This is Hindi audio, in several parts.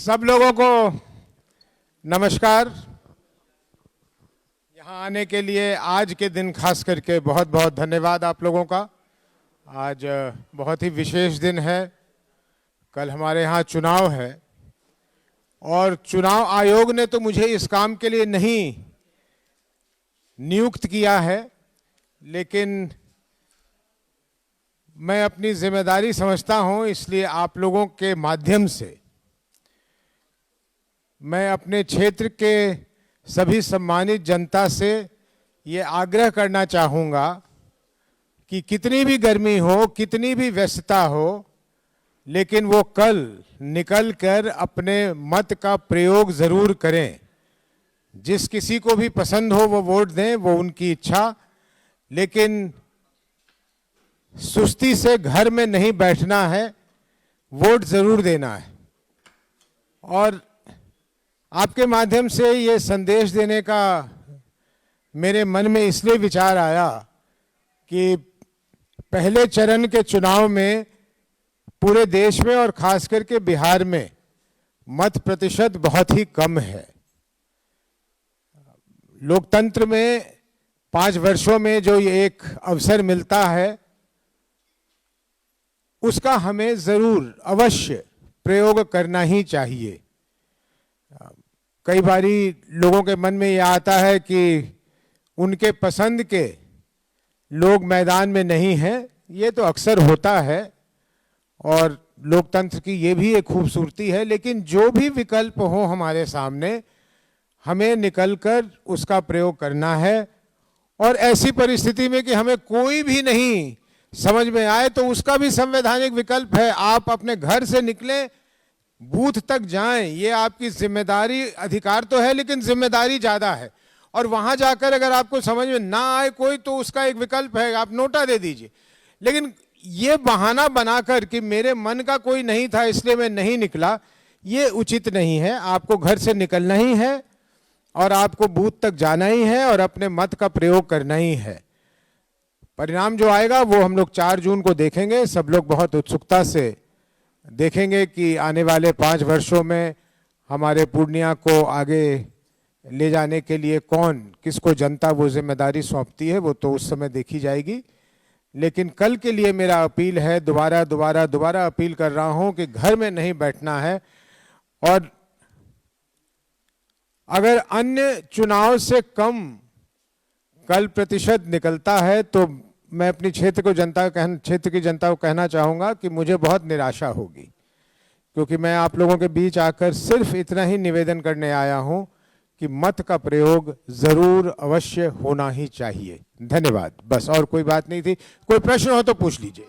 सब लोगों को नमस्कार। यहाँ आने के लिए आज के दिन खास करके बहुत बहुत धन्यवाद आप लोगों का। आज बहुत ही विशेष दिन है। कल हमारे यहाँ चुनाव है और चुनाव आयोग ने तो मुझे इस काम के लिए नहीं नियुक्त किया है, लेकिन मैं अपनी जिम्मेदारी समझता हूँ, इसलिए आप लोगों के माध्यम से मैं अपने क्षेत्र के सभी सम्मानित जनता से ये आग्रह करना चाहूँगा कि कितनी भी गर्मी हो, कितनी भी व्यस्तता हो, लेकिन वो कल निकल कर अपने मत का प्रयोग ज़रूर करें। जिस किसी को भी पसंद हो वो वोट दें, वो उनकी इच्छा, लेकिन सुस्ती से घर में नहीं बैठना है, वोट ज़रूर देना है। और आपके माध्यम से ये संदेश देने का मेरे मन में इसलिए विचार आया कि पहले चरण के चुनाव में पूरे देश में और खास करके बिहार में मत प्रतिशत बहुत ही कम है। लोकतंत्र में 5 वर्षों में जो ये एक अवसर मिलता है, उसका हमें जरूर अवश्य प्रयोग करना ही चाहिए। कई बारी लोगों के मन में ये आता है कि उनके पसंद के लोग मैदान में नहीं हैं। ये तो अक्सर होता है और लोकतंत्र की ये भी एक खूबसूरती है, लेकिन जो भी विकल्प हो हमारे सामने, हमें निकलकर उसका प्रयोग करना है। और ऐसी परिस्थिति में कि हमें कोई भी नहीं समझ में आए तो उसका भी संवैधानिक विकल्प है। आप अपने घर से निकलें, बूथ तक जाएं, ये आपकी जिम्मेदारी, अधिकार तो है लेकिन जिम्मेदारी ज़्यादा है। और वहां जाकर अगर आपको समझ में ना आए कोई, तो उसका एक विकल्प है, आप नोटा दे दीजिए। लेकिन ये बहाना बनाकर कि मेरे मन का कोई नहीं था इसलिए मैं नहीं निकला, ये उचित नहीं है। आपको घर से निकलना ही है और आपको बूथ तक जाना ही है और अपने मत का प्रयोग करना ही है। परिणाम जो आएगा वो हम लोग 4 जून को देखेंगे। सब लोग बहुत उत्सुकता से देखेंगे कि आने वाले 5 वर्षों में हमारे पूर्णिया को आगे ले जाने के लिए कौन, किसको जनता वो जिम्मेदारी सौंपती है, वो तो उस समय देखी जाएगी। लेकिन कल के लिए मेरा अपील है, दोबारा अपील कर रहा हूं कि घर में नहीं बैठना है। और अगर अन्य चुनाव से कम कल प्रतिशत निकलता है तो मैं अपनी क्षेत्र की जनता को कहना चाहूँगा कि मुझे बहुत निराशा होगी, क्योंकि मैं आप लोगों के बीच आकर सिर्फ इतना ही निवेदन करने आया हूँ कि मत का प्रयोग ज़रूर अवश्य होना ही चाहिए। धन्यवाद। बस, और कोई बात नहीं थी। कोई प्रश्न हो तो पूछ लीजिए।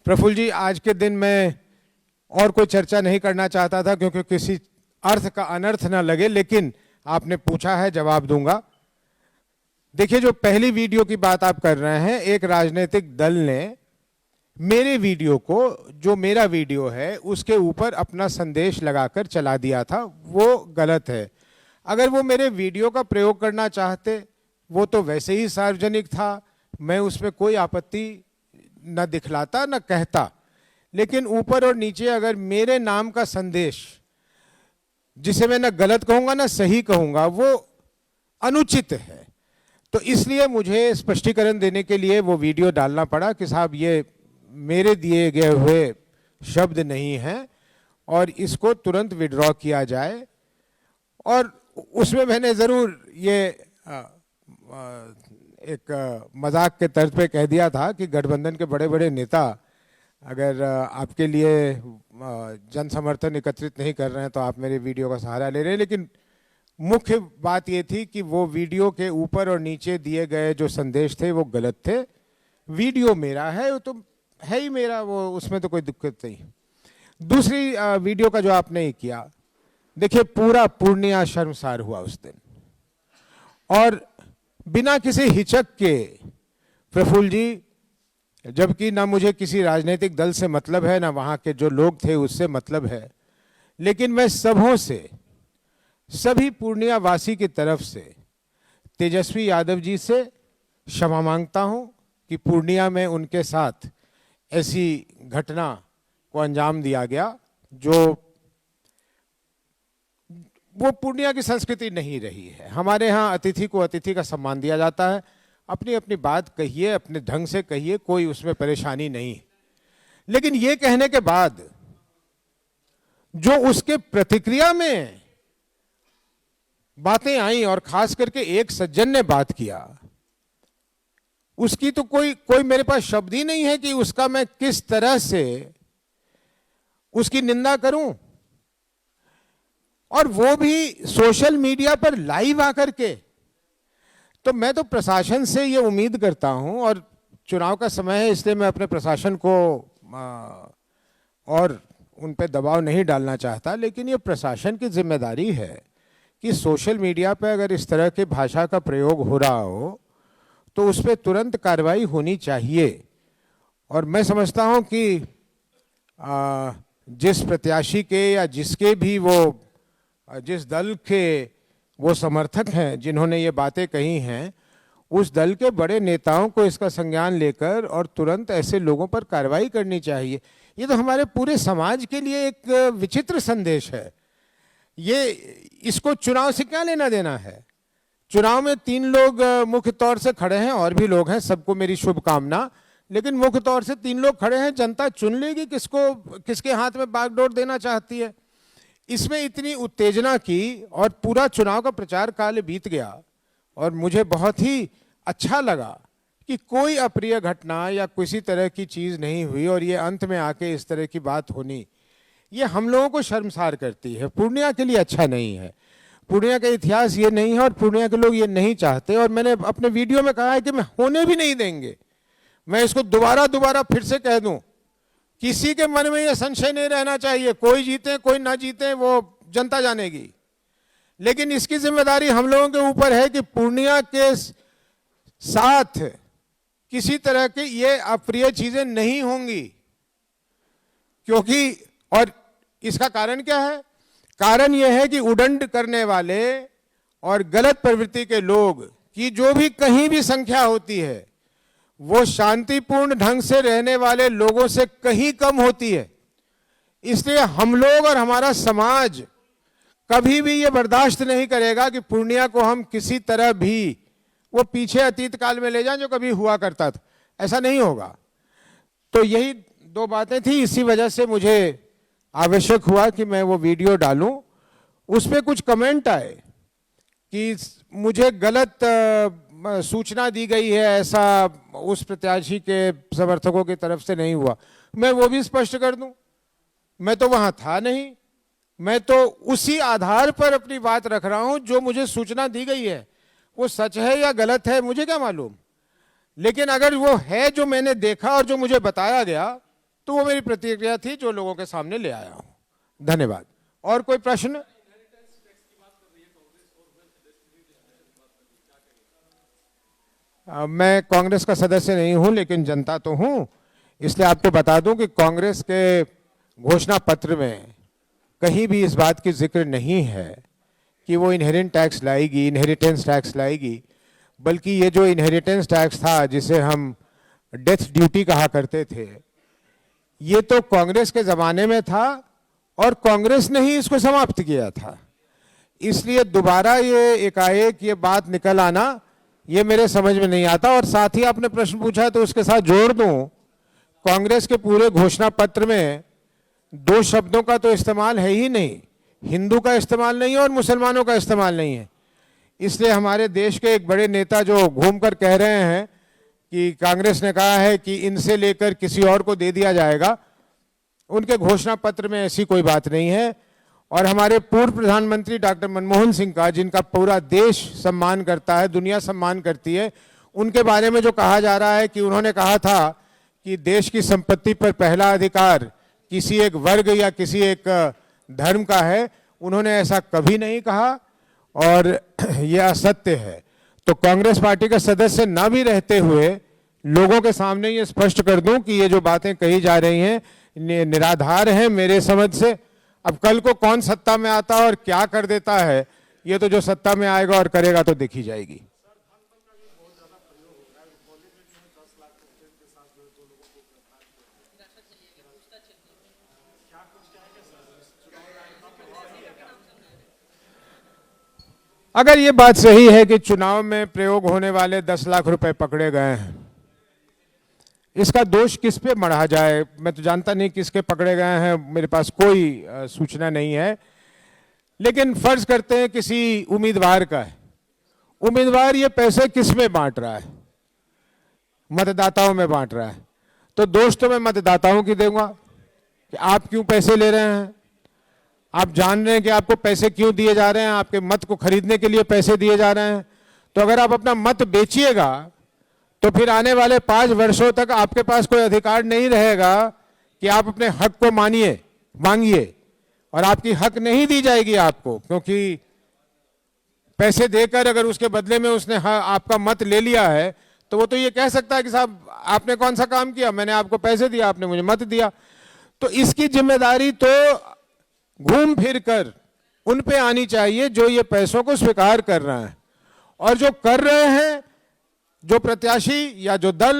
प्रफुल्ल जी, आज के दिन में और कोई चर्चा नहीं करना चाहता था, क्योंकि किसी अर्थ का अनर्थ ना लगे, लेकिन आपने पूछा है, जवाब दूंगा। देखिए, जो पहली वीडियो की बात आप कर रहे हैं, एक राजनीतिक दल ने मेरे वीडियो को, जो मेरा वीडियो है, उसके ऊपर अपना संदेश लगाकर चला दिया था। वो गलत है। अगर वो मेरे वीडियो का प्रयोग करना चाहते, वो तो वैसे ही सार्वजनिक था, मैं उसमें कोई आपत्ति न दिखलाता न कहता। लेकिन ऊपर और नीचे अगर मेरे नाम का संदेश, जिसे मैं न गलत कहूंगा न सही कहूंगा, वो अनुचित है, तो इसलिए मुझे स्पष्टीकरण देने के लिए वो वीडियो डालना पड़ा कि साहब ये मेरे दिए गए हुए शब्द नहीं हैं और इसको तुरंत विड्रॉ किया जाए। और उसमें मैंने ज़रूर ये एक मजाक के तर्ज पे कह दिया था कि गठबंधन के बड़े बड़े नेता अगर आपके लिए जन समर्थन एकत्रित नहीं कर रहे हैं तो आप मेरे वीडियो का सहारा ले रहे हैं। लेकिन मुख्य बात ये थी कि वो वीडियो के ऊपर और नीचे दिए गए जो संदेश थे वो गलत थे। वीडियो मेरा है, वो तो है ही मेरा, वो उसमें तो कोई दिक्कत नहीं। दूसरी वीडियो का जो आपने ही किया, देखिए पूरा पूर्णिया शर्मसार हुआ उस दिन, और बिना किसी हिचक के प्रफुल्ल जी, जबकि ना मुझे किसी राजनीतिक दल से मतलब है, ना वहाँ के जो लोग थे उससे मतलब है, लेकिन मैं सबों से, सभी पूर्णिया वासी की तरफ से तेजस्वी यादव जी से क्षमा मांगता हूं कि पूर्णिया में उनके साथ ऐसी घटना को अंजाम दिया गया जो वो पूर्णिया की संस्कृति नहीं रही है। हमारे यहाँ अतिथि को अतिथि का सम्मान दिया जाता है। अपनी अपनी बात कहिए, अपने ढंग से कहिए, कोई उसमें परेशानी नहीं। लेकिन ये कहने के बाद जो उसके प्रतिक्रिया में बातें आई और खास करके एक सज्जन ने बात किया, उसकी तो कोई मेरे पास शब्द ही नहीं है कि उसका मैं किस तरह से उसकी निंदा करूं, और वो भी सोशल मीडिया पर लाइव आकर के। तो मैं तो प्रशासन से ये उम्मीद करता हूं, और चुनाव का समय है इसलिए मैं अपने प्रशासन को और उन पे दबाव नहीं डालना चाहता, लेकिन ये प्रशासन की जिम्मेदारी है कि सोशल मीडिया पे अगर इस तरह की भाषा का प्रयोग हो रहा हो तो उस पर तुरंत कार्रवाई होनी चाहिए। और मैं समझता हूं कि जिस प्रत्याशी के या जिसके भी वो जिस दल के वो समर्थक हैं जिन्होंने ये बातें कही हैं, उस दल के बड़े नेताओं को इसका संज्ञान लेकर और तुरंत ऐसे लोगों पर कार्रवाई करनी चाहिए। ये तो हमारे पूरे समाज के लिए एक विचित्र संदेश है। ये इसको चुनाव से क्या लेना देना है? चुनाव में 3 लोग मुख्य तौर से खड़े हैं, और भी लोग हैं, सबको मेरी शुभकामना, लेकिन मुख्य तौर से 3 लोग खड़े हैं। जनता चुन लेगी किसके हाथ में बागडोर देना चाहती है। इसमें इतनी उत्तेजना की और पूरा चुनाव का प्रचार काल बीत गया, और मुझे बहुत ही अच्छा लगा कि कोई अप्रिय घटना या किसी तरह की चीज नहीं हुई, और ये अंत में आके इस तरह की बात होनी, ये हम लोगों को शर्मसार करती है। पूर्णिया के लिए अच्छा नहीं है, पूर्णिया का इतिहास ये नहीं है, और पूर्णिया के लोग ये नहीं चाहते। और मैंने अपने वीडियो में कहा है कि मैं होने भी नहीं देंगे। मैं इसको दोबारा फिर से कह दूं, किसी के मन में यह संशय नहीं रहना चाहिए, कोई जीते कोई ना जीते वो जनता जानेगी, लेकिन इसकी जिम्मेदारी हम लोगों के ऊपर है कि पूर्णिया के साथ किसी तरह की ये अप्रिय चीजें नहीं होंगी। क्योंकि और इसका कारण क्या है? कारण यह है कि उदंड करने वाले और गलत प्रवृत्ति के लोग की जो भी कहीं भी संख्या होती है, वो शांतिपूर्ण ढंग से रहने वाले लोगों से कहीं कम होती है। इसलिए हम लोग और हमारा समाज कभी भी ये बर्दाश्त नहीं करेगा कि पूर्णिया को हम किसी तरह भी वो पीछे अतीत काल में ले जाएं जो कभी हुआ करता था। ऐसा नहीं होगा। तो यही 2 बातें थी, इसी वजह से मुझे आवश्यक हुआ कि मैं वो वीडियो डालूं। उस पर कुछ कमेंट आए कि मुझे गलत सूचना दी गई है, ऐसा उस प्रत्याशी के समर्थकों की तरफ से नहीं हुआ। मैं वो भी स्पष्ट कर दूं, मैं तो वहां था नहीं। मैं तो उसी आधार पर अपनी बात रख रहा हूं, जो मुझे सूचना दी गई है वो सच है या गलत है मुझे क्या मालूम, लेकिन अगर वो है जो मैंने देखा और जो मुझे बताया गया तो वो मेरी प्रतिक्रिया थी जो लोगों के सामने ले आया हूं। धन्यवाद। और कोई प्रश्न? मैं कांग्रेस का सदस्य नहीं हूं, लेकिन जनता तो हूं, इसलिए आपको बता दूं कि कांग्रेस के घोषणा पत्र में कहीं भी इस बात की जिक्र नहीं है कि वो इनहेरिटेंस टैक्स लाएगी, बल्कि ये जो इनहेरिटेंस टैक्स था जिसे हम डेथ ड्यूटी कहा करते थे, ये तो कांग्रेस के जमाने में था और कांग्रेस ने ही इसको समाप्त किया था। इसलिए दोबारा ये एकाएक ये बात निकल आना ये मेरे समझ में नहीं आता। और साथ ही आपने प्रश्न पूछा है तो उसके साथ जोड़ दूं, कांग्रेस के पूरे घोषणा पत्र में 2 शब्दों का तो इस्तेमाल है ही नहीं, हिंदू का इस्तेमाल नहीं है और मुसलमानों का इस्तेमाल नहीं है। इसलिए हमारे देश के एक बड़े नेता जो घूमकर कह रहे हैं कि कांग्रेस ने कहा है कि इनसे लेकर किसी और को दे दिया जाएगा, उनके घोषणा पत्र में ऐसी कोई बात नहीं है। और हमारे पूर्व प्रधानमंत्री डॉक्टर मनमोहन सिंह का, जिनका पूरा देश सम्मान करता है, दुनिया सम्मान करती है, उनके बारे में जो कहा जा रहा है कि उन्होंने कहा था कि देश की संपत्ति पर पहला अधिकार किसी एक वर्ग या किसी एक धर्म का है, उन्होंने ऐसा कभी नहीं कहा और यह असत्य है। तो कांग्रेस पार्टी का सदस्य ना भी रहते हुए लोगों के सामने ये स्पष्ट कर दूं कि ये जो बातें कही जा रही हैं निराधार हैं मेरे समझ से। अब कल को कौन सत्ता में आता है और क्या कर देता है, ये तो जो सत्ता में आएगा और करेगा तो देखी जाएगी। अगर ये बात सही है कि चुनाव में प्रयोग होने वाले 10 लाख रुपए पकड़े गए हैं, इसका दोष किस पे मढ़ा जाए? मैं तो जानता नहीं किसके पकड़े गए हैं, मेरे पास कोई सूचना नहीं है। लेकिन फर्ज करते हैं किसी उम्मीदवार का है, उम्मीदवार ये पैसे किस में बांट रहा है? मतदाताओं में बांट रहा है। तो दोष तो मैं मतदाताओं की दूंगा कि आप क्यों पैसे ले रहे हैं, आप जान रहे हैं कि आपको पैसे क्यों दिए जा रहे हैं, आपके मत को खरीदने के लिए पैसे दिए जा रहे हैं। तो अगर आप अपना मत बेचिएगा तो फिर आने वाले 5 वर्षों तक आपके पास कोई अधिकार नहीं रहेगा कि आप अपने हक को मांगिए, और आपकी हक नहीं दी जाएगी आपको, क्योंकि पैसे देकर अगर उसके बदले में उसने आपका मत ले लिया है तो वो तो ये कह सकता है कि साहब आपने कौन सा काम किया, मैंने आपको पैसे दिया, आपने मुझे मत दिया। तो इसकी जिम्मेदारी तो घूम फिर कर उन पे आनी चाहिए जो ये पैसों को स्वीकार कर रहे हैं, और जो कर रहे हैं, जो प्रत्याशी या जो दल,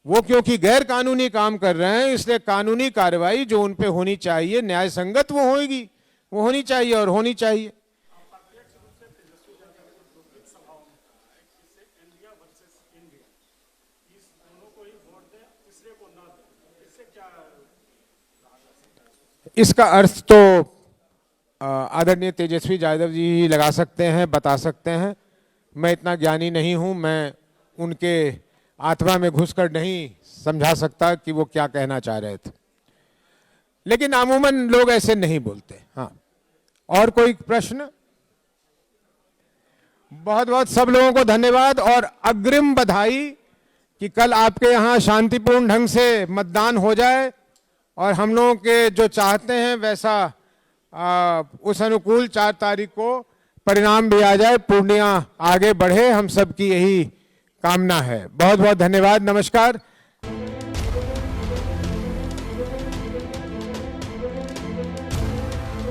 वो क्योंकि गैर कानूनी काम कर रहे हैं, इसलिए कानूनी कार्रवाई जो उन पे होनी चाहिए, न्याय संगत वो होगी, वो होनी चाहिए और होनी चाहिए। इसका अर्थ तो आदरणीय तेजस्वी यादव जी ही लगा सकते हैं, बता सकते हैं। मैं इतना ज्ञानी नहीं हूं, मैं उनके आत्मा में घुसकर नहीं समझा सकता कि वो क्या कहना चाह रहे थे, लेकिन अमूमन लोग ऐसे नहीं बोलते। हाँ, और कोई प्रश्न? बहुत बहुत सब लोगों को धन्यवाद और अग्रिम बधाई कि कल आपके यहाँ शांतिपूर्ण ढंग से मतदान हो जाए और हम लोगों के जो चाहते हैं वैसा उस अनुकूल 4 तारीख को परिणाम भी आ जाए, पूर्णिया आगे बढ़े, हम सब की यही कामना है। बहुत बहुत धन्यवाद, नमस्कार।